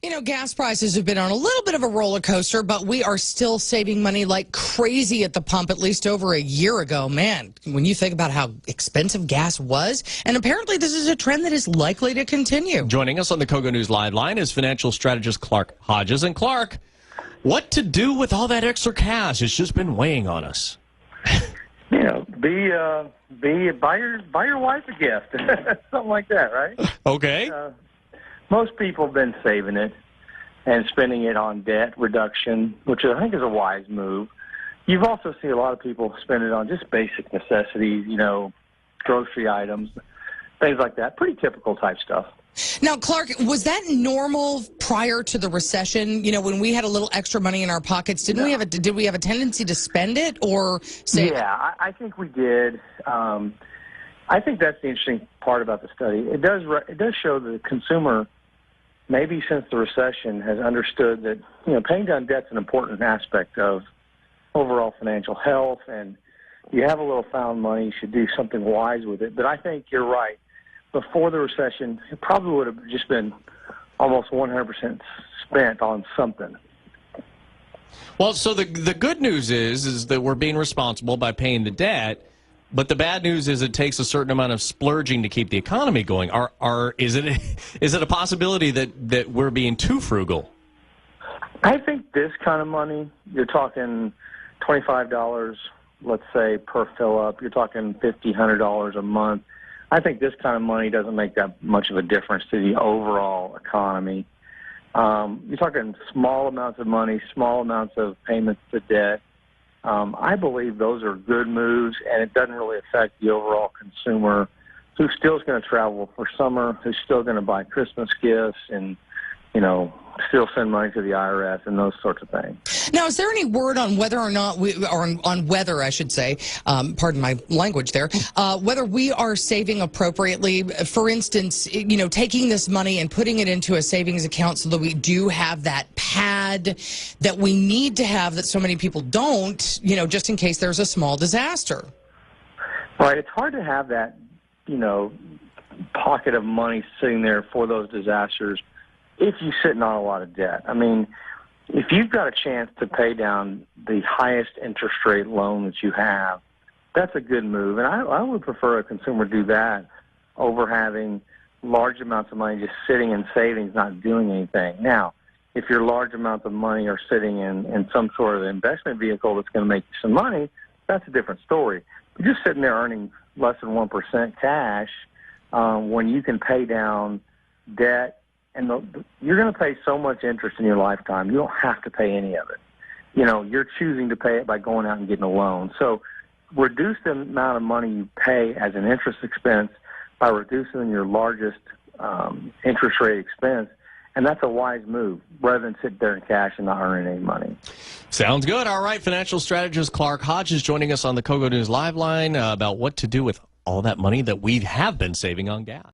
You know, gas prices have been on a little bit of a roller coaster, but we are still saving money like crazy at the pump, at least over a year ago. Man, when you think about how expensive gas was, and apparently this is a trend that is likely to continue. Joining us on the Kogo News Live line is financial strategist Clark Hodges. And Clark, what to do with all that extra cash? It's just been weighing on us. You know, buy your wife a gift, something like that, right? Okay. Most people have been saving it and spending it on debt reduction, which I think is a wise move. You've also seen a lot of people spend it on just basic necessities, you know, grocery items, things like that. Pretty typical type stuff. Now, Clark, was that normal prior to the recession? You know, when we had a little extra money in our pockets, did we have a tendency to spend it or save it? Yeah, I think we did. I think that's the interesting part about the study. It does show that the consumer, maybe since the recession, has understood that, you know, paying down debt's an important aspect of overall financial health, and you have a little found money, you should do something wise with it. But I think you're right. Before the recession, it probably would have just been almost 100% spent on something. Well, so the good news is that we're being responsible by paying the debt, but the bad news is it takes a certain amount of splurging to keep the economy going. Is it a possibility that we're being too frugal? I think this kind of money, you're talking $25, let's say, per fill-up. You're talking $50, $100 a month. I think this kind of money doesn't make that much of a difference to the overall economy. You're talking small amounts of money, small amounts of payments to debt. I believe those are good moves, and it doesn't really affect the overall consumer who still is going to travel for summer, who's still going to buy Christmas gifts and, you know, still send money to the IRS and those sorts of things. Now, is there any word on whether or not on whether, I should say, pardon my language there, whether we are saving appropriately? For instance, you know, taking this money and putting it into a savings account so that we do have that pad that we need to have that so many people don't, you know, just in case there's a small disaster. Right. It's hard to have that, you know, pocket of money sitting there for those disasters if you're sitting on a lot of debt. I mean, if you've got a chance to pay down the highest interest rate loan that you have, that's a good move. And I would prefer a consumer do that over having large amounts of money just sitting in savings, not doing anything. Now, if your large amounts of money are sitting in some sort of investment vehicle that's going to make you some money, that's a different story. But just sitting there earning less than 1% cash when you can pay down debt, and you're going to pay so much interest in your lifetime, you don't have to pay any of it. You know, you're choosing to pay it by going out and getting a loan. So reduce the amount of money you pay as an interest expense by reducing your largest interest rate expense, and that's a wise move, rather than sit there in cash and not earning any money. Sounds good. All right, financial strategist Clark Hodges joining us on the Kogo News Live line about what to do with all that money that we have been saving on gas.